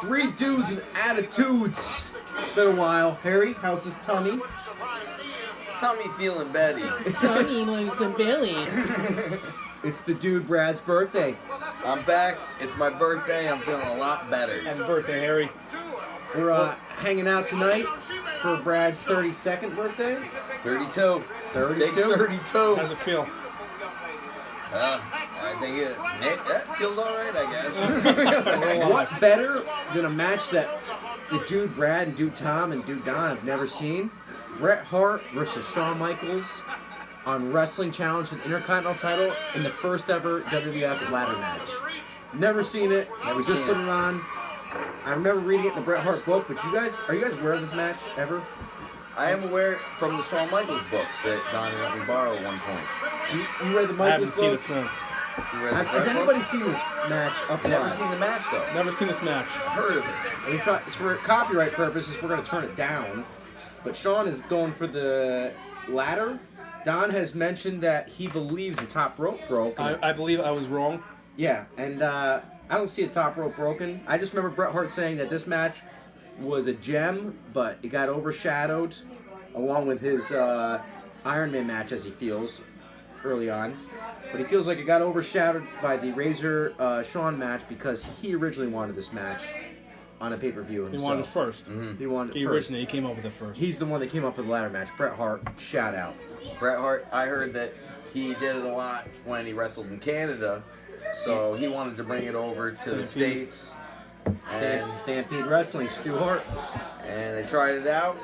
Three dudes with attitudes. It's been a while. Harry, how's his tummy? Tommy feeling Betty. Tommy likes the belly. It's the dude Brad's birthday. I'm back. It's my birthday. I'm feeling a lot better. Happy birthday, Harry. We're hanging out tonight for Brad's 32nd birthday. 32. 32? Big 32. How's it feel? I think it feels all right, I guess. What better than a match that the dude Brad and dude Tom and dude Don have never seen? Bret Hart versus Shawn Michaels on Wrestling Challenge for the Intercontinental title in the first ever WWF ladder match. Never seen it. Never just seen put it. it on. I remember reading it in the Bret Hart book, but are you guys aware of this match ever? I am aware from the Shawn Michaels book that Donnie let me borrow at one point. So you read the I Michaels haven't seen book? it since. You read the Has Bret anybody book? seen this match up Never live? seen the match though. Never seen this match. I've heard of it. For copyright purposes, we're going to turn it down. But Sean is going for the ladder. Don has mentioned that he believes the top rope broke. I believe I was wrong. Yeah, and I don't see a top rope broken. I just remember Bret Hart saying that this match was a gem, but it got overshadowed along with his Iron Man match, as he feels early on. But he feels like it got overshadowed by the Razor Shawn match because he originally wanted this match on a pay-per-view He himself. wanted it first. He wanted it He first. originated. He came up with it first. He's the one that came up with the ladder match. Bret Hart, shout out. Bret Hart, I heard that he did it a lot when he wrestled in Canada, so he wanted to bring it over to the States. And Stampede Wrestling, Stu Hart. they tried it out.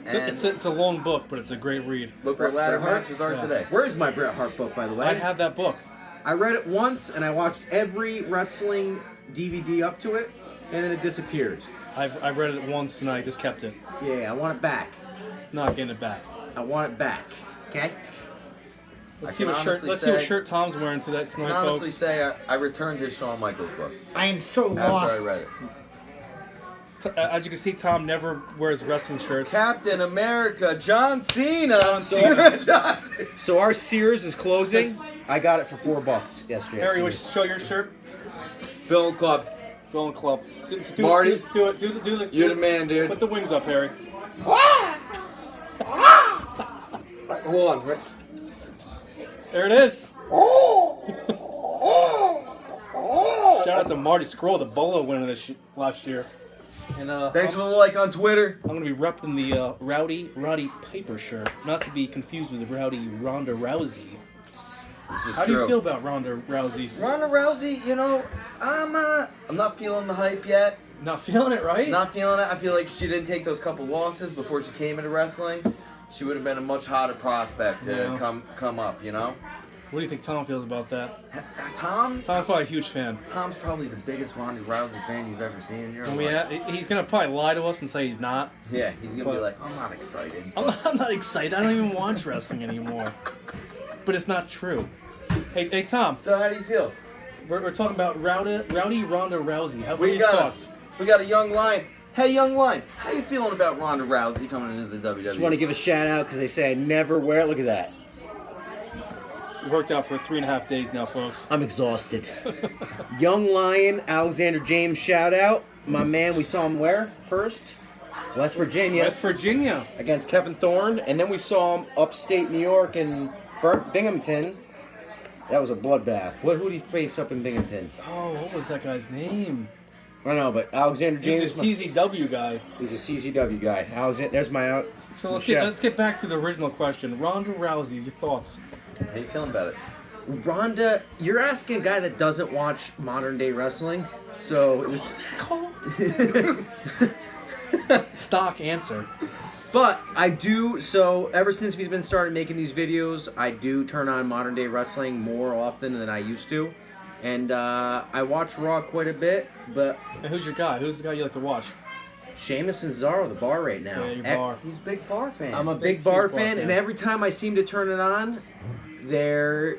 And It's a long book, but it's a great read. look where ladder Bret Hart? matches are Yeah. today. Where is my Bret Hart book, by the way? I have that book. I read it once, and I watched every wrestling DVD up to it, and then it disappeared. I've read it once and I just kept it. Yeah, I want it back. Not getting it back. I want it back. Okay? Let's I see can what shirt. honestly Let's see what say- shirt Tom's wearing tonight, I can honestly folks. say I returned his Shawn Michaels book I am so after lost. I read it. As you can see, Tom never wears wrestling shirts. Captain America, John Cena. John Cena. John Cena. So our Sears is closing. I got it for $4 yesterday. at Harry, would you Sears. show your shirt? Film Club. Going club. Do Marty, it. Do it. Do the. You're the man, dude. Put the wings up, Harry. Hold on. Rick. There it is. Shout out to Marty Scroll, the Bolo winner last year. And Thanks for the like on Twitter. I'm gonna be repping the Roddy Piper shirt, not to be confused with the Rowdy Ronda Rousey. This is How true. do you feel about Ronda Rousey? Ronda Rousey, you know, I'm not feeling the hype yet. Not feeling it, right? Not feeling it. I feel like if she didn't take those couple losses before she came into wrestling, she would have been a much hotter prospect to Yeah. come up, you know? What do you think Tom feels about that? Tom's Tom's probably a huge fan. probably the biggest Ronda Rousey fan you've ever seen in your And life. he's gonna probably lie to us and say he's not. Yeah, he's gonna be But- like, I'm not excited. I'm not excited. I don't even watch wrestling anymore. But it's not true. Hey Tom, So how do you feel? we're talking about Rowdy Ronda Rousey. What are We your got thoughts? we got a young lion. Hey, young lion, how you feeling about Ronda Rousey coming into the WWE? Just want to give a shout out because they say I never wear it. Look at that. We worked out for 3.5 days now, folks. I'm exhausted. Young Lion, Alexander James, shout out. My man, we saw him where first? West Virginia West Virginia. against Kevin Thorne. And then we saw him upstate New York in Binghamton. That was a bloodbath. Who did he face up in Binghamton? Oh, what was that guy's name? I don't know, but Alexander He's James. a CZW guy. He's a CZW guy. There's my out. So let's Michelle. get back to the original question. Ronda Rousey, your thoughts? How you feeling about it? Ronda, you're asking a guy that doesn't watch modern day wrestling. So this. Stock answer. But I do, so ever since we've been started making these videos, I do turn on modern day wrestling more often than I used to. And I watch Raw quite a bit, but And who's your guy? Who's the guy you like to watch? Sheamus and Cesaro, the bar right now. Yeah, your bar. He's a big bar fan. I'm a Big, big bar huge bar fan, fan. and every time I seem to turn it on, the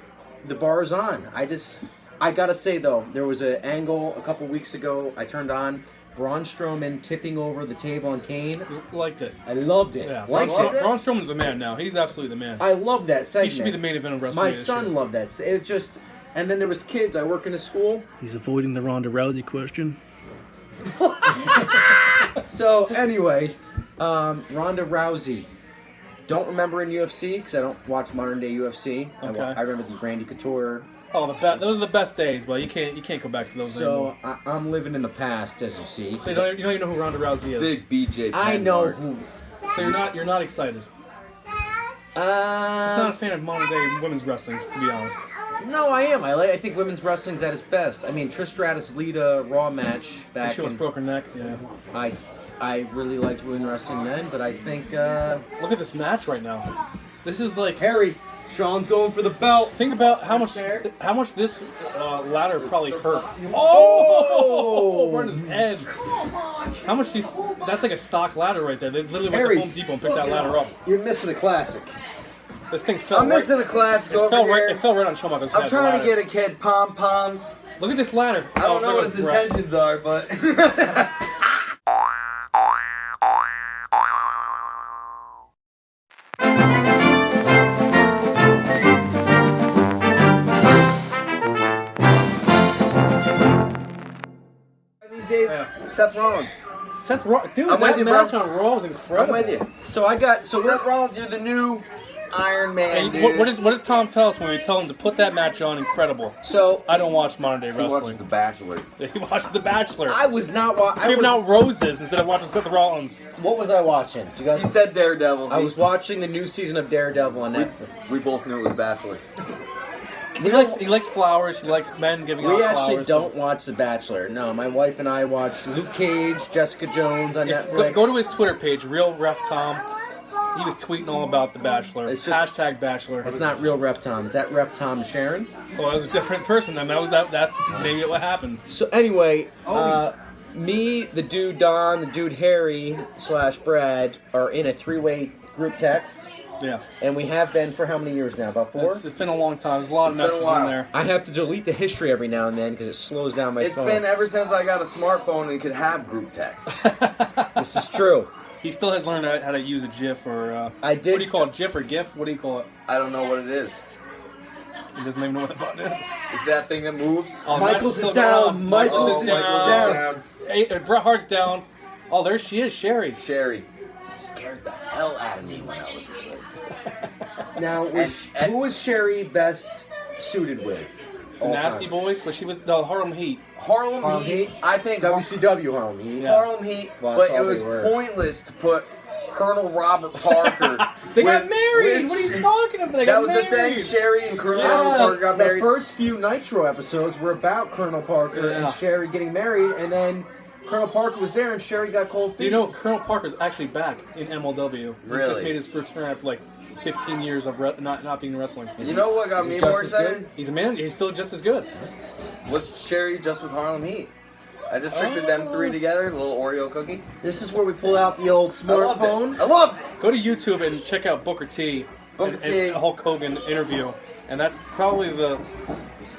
bar is on. I gotta say though, there was an angle a couple weeks ago I turned on, Braun Strowman tipping over the table on Kane. Liked it. I loved it. Yeah. Liked Braun- it. Braun Strowman's the man now. He's absolutely the man. I love that He segment. should be the main event of wrestling. My this son year. loved that. And then there was kids. I work in a school. He's avoiding the Ronda Rousey question. So anyway, Ronda Rousey. Don't remember in UFC because I don't watch modern day UFC. Okay. I remember the Randy Couture. Oh, those are the best days, but you can't go back to those anymore. So I'm living in the past, as you see. So you don't even know who Ronda Rousey is. Big BJ. I know Penn who. So you're not excited. Just not a fan of modern day women's wrestling, to be honest. No, I am. I think women's wrestling's at its best. I mean, Trish Stratus Lita Raw match back She almost in. broke her neck. Yeah. I really liked women's wrestling then, but I think. Look at this match right now. This is like Harry, Sean's going for the belt. Think about how much this ladder probably hurt. Oh! Right in his head. How much that's like a stock ladder right there. They literally went Harry. to Home Depot and picked that ladder up. You're missing a classic. This thing fell. I'm missing a classic over here. It fell right on Shawn Michaels' head. I'm trying to get a kid pom-poms. Look at this ladder. I don't know there what goes his Bret. intentions are, but... These days, Yeah. Seth Rollins. Seth Rollins, dude, I'm with that you, match bro. on Raw was incredible. I'm with you. So Seth Rollins, you're the new Iron Man, Hey, dude. what does Tom tell us when we tell him to put that match on? Incredible. So I don't watch modern day He watches wrestling. The Bachelor. He watches The Bachelor. I was not watching. Giving out roses instead of watching Seth Rollins. What was I watching? Do you guys? He said Daredevil. I was watching the new season of Daredevil on Netflix. We both knew it was Bachelor. He likes flowers. He likes men giving out We flowers. actually don't watch The Bachelor. No, my wife and I watch Luke Cage, Jessica Jones on Netflix. Go to his Twitter page, Real Ref Tom. He was tweeting all about The Bachelor. It's just- Hashtag Bachelor. It's not real Ref Tom. Is that Ref Tom Sharon? Well, that was a different person then. That's maybe what happened. So anyway, me, the dude Don, the dude Harry / Brad are in a 3-way group text, Yeah. and we have been for how many years now? About 4? It's been a long time. There's a lot of It's been a messages while. in there. I have to delete the history every now and then because it slows down my It's phone. been ever since I got a smartphone and could have group text. This is true. He still has learned how to use a GIF or I did. what do you call it? GIF or GIF? What do you call it? I don't know what it is. He doesn't even know what the button is. Is that thing that moves? Oh, Michaels Matt's is still down. going on. Michaels is down. Hey, Bret Hart's down. Oh, there she is, Sherry. Sherry scared the hell out of me when I was a kid. Now, And- who was Sherry best suited with? The all Nasty time? Boys. Was she with the Harlem Heat? Harlem Harlem Heat. Heat? I think WCW Harlem Heat. Yeah. Harlem Heat, Well, but that's it all was they were. pointless to put Colonel Robert Parker. They got with- married. with- What are you talking about? They That got was married. the thing. Sherry and Colonel Yes, Robert Parker got the married. first few Nitro episodes were about Colonel Parker Yeah. and Sherry getting married, and then Colonel Parker was there and Sherry got cold feet. Do you know Colonel Parker's actually back in MLW? He Really? just made his return after like 15 years of not being in wrestling. You know what got Is he me just more as good? excited? He's a man. He's still just as good. Was Sherry just with Harlem Heat? I just pictured them three together, the little Oreo cookie. This is where we pull out the old I loved smartphone. it. I loved it. Go to YouTube and check out Booker T. Booker T. And Hulk Hogan interview, and that's probably the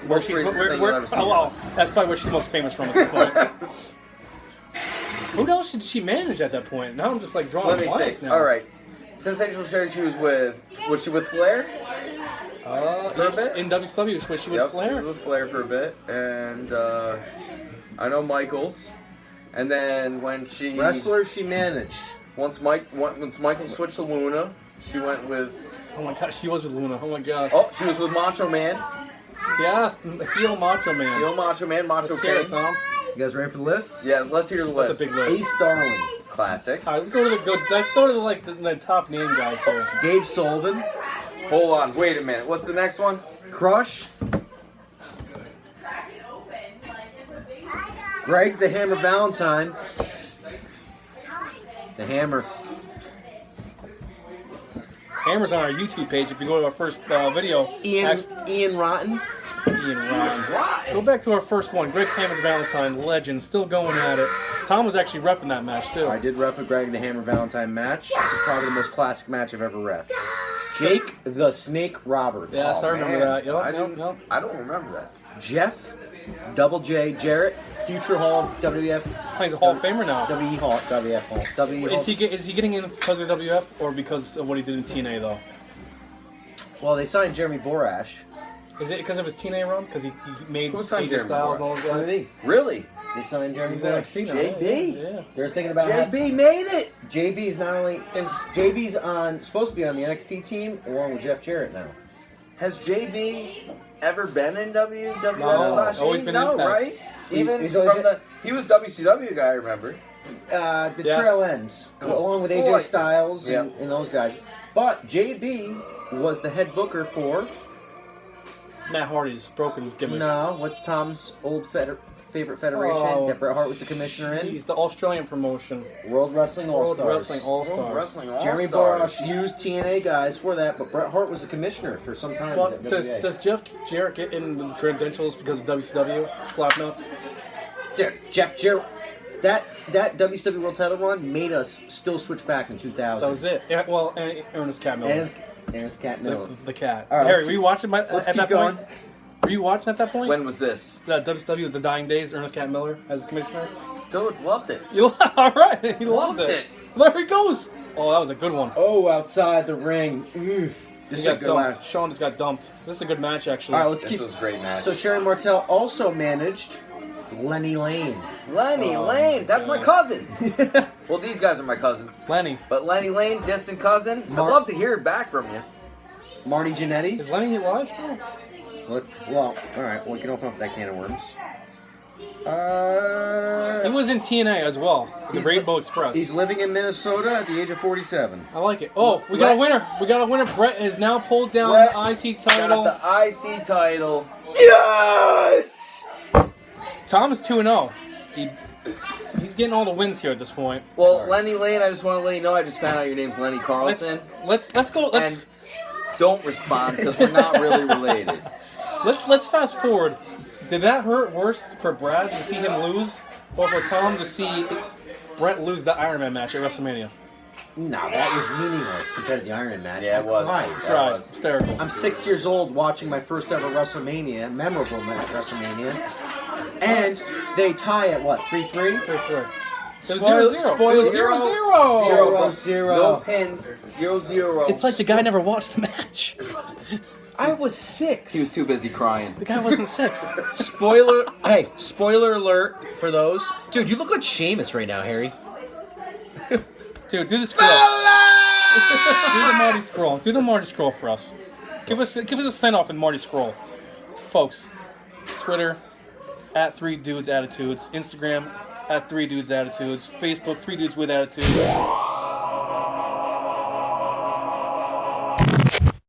Most racist thing you'll ever see. Oh, well, that's probably where she's most famous from at this point. Who else did she manage at that point? Now I'm just like drawing Let a me see. blank now. All right. Sensational Sherry, she was with. Was she with Flair? For a bit? In WCW, was she with Yep, Flair? she was with Flair for a bit, and I know Michaels. And then when she Wrestlers she managed. once Michael switched to Luna, she went with. Oh my god, she was with Luna. Oh my god. Oh, she was with Macho Man. Yes, the heel Macho Man. Heel Macho Man, Macho Let's hear it, King. Tom. You guys ready for the list? Yeah, let's hear the That's list. a big list. Ace Darling, Classic. All right, let's go to the top name guys here. Dave Sullivan, Hold on, wait a minute. What's the next one? Crush, Greg the Hammer Valentine, the Hammer, Hammer's on our YouTube page. If you go to our first video, Ian Rotten, Ian Ryan. Go back to our first one. Greg Hammer Valentine, legend, still going at it. Tom was actually reffing that match too. I did ref a Greg the Hammer Valentine match. It's probably the most classic match I've ever refed. Jake the Snake Roberts. Yes, I remember man. that. Yep, I yep, didn't- yep. I don't remember that. Jeff, Double J Jarrett, future Hall of WWF. Oh, he's a Hall of Famer now. WE Hall, WF Hall. WE Hall. Is he getting in because of the WF or because of what he did in TNA though? Well, they signed Jeremy Borash. Is it because of his TNA run? Because he made Who signed AJ Jeremy Styles and all Borash? those guys? Really? They signed Jeremy He's Borash. NXT now. JB. Yeah. They're thinking about JB made it. JB's not only supposed to be on the NXT team along with Jeff Jarrett now. Has JB ever been in WWF No, / always E? been No, Impact. right? Even He's always he was WCW guy, I remember. The Yes. trail ends along with AJ Like- Styles Yeah. and those guys. But JB was the head booker for Matt Hardy's broken gimmick. what's Tom's old favorite federation that Bret Hart was the commissioner in? He's the Australian promotion. World Wrestling All World Stars. Wrestling All World Stars. Wrestling All Jeremy Stars. Borash used TNA guys for that, but Bret Hart was the commissioner for some time. But at WWA. does Jeff Jarrett get in the credentials because of WCW? Slap nuts. There, Jeff Jarrett. That WCW World Title run made us still switch back in 2000. That was it. Yeah, well, and Ernest Cat Miller. And it's Cat Miller. The cat. All right, Harry, let's were you watching at Let's that keep point? going. Were you watching at that point? When was this? The WCW, The Dying Days, Ernest Cat Miller as commissioner? Dude, loved it. You all right? He loved Loved it. it. There he goes. Oh, that was a good one. Oh, outside the ring. Oof. This is He a got good dumped. match. Sean just got dumped. This is a good match, actually. All right, let's This keep. was a great match. So Sherry Martel also managed Lenny Lane. Lenny Oh, Lane, that's my God. cousin. Well, these guys are my cousins. Lenny. But Lenny Lane, distant cousin, Mark- I'd love to hear it back from you. Marty Jannetty. Is Lenny alive still? Well, all right. Well, we can open up that can of worms. He was in TNA as well. The He's Rainbow Express. He's living in Minnesota at the age of 47. I like it. Oh, we got a winner. We got a winner. Brett has now pulled down Brett the IC title. Got the IC title. Yes! Tom is 2-0. He's getting all the wins here at this point. Well, Lenny Lane, I just want to let you know I just found out your name's Lenny Carlson. Let's go. And don't respond because we're not really related. Let's fast forward. Did that hurt worse for Brad to see him lose, or for Tom to see Brett lose the Iron Man match at WrestleMania? No, that was meaningless compared to the Iron Man match. Yeah, it was. Cried. That Right, was. hysterical. I'm 6 years old watching my first ever WrestleMania, memorable WrestleMania, and they tie at what, 3-3? 3-3. Spoil- 0-0. spoil- 0-0. 0-0. No pins. 0-0. It's like the guy never watched the match. I was 6. He was too busy crying. The guy wasn't 6. Spoiler alert for those. Dude, you look like Sheamus right now, Harry. Dude, do the scroll. Do the Marty scroll. Do the Marty scroll for us. Give us a send off in Marty scroll, folks. Twitter at 3 Dudes Attitudes. Instagram at 3 Dudes Attitudes. Facebook 3 Dudes with Attitudes.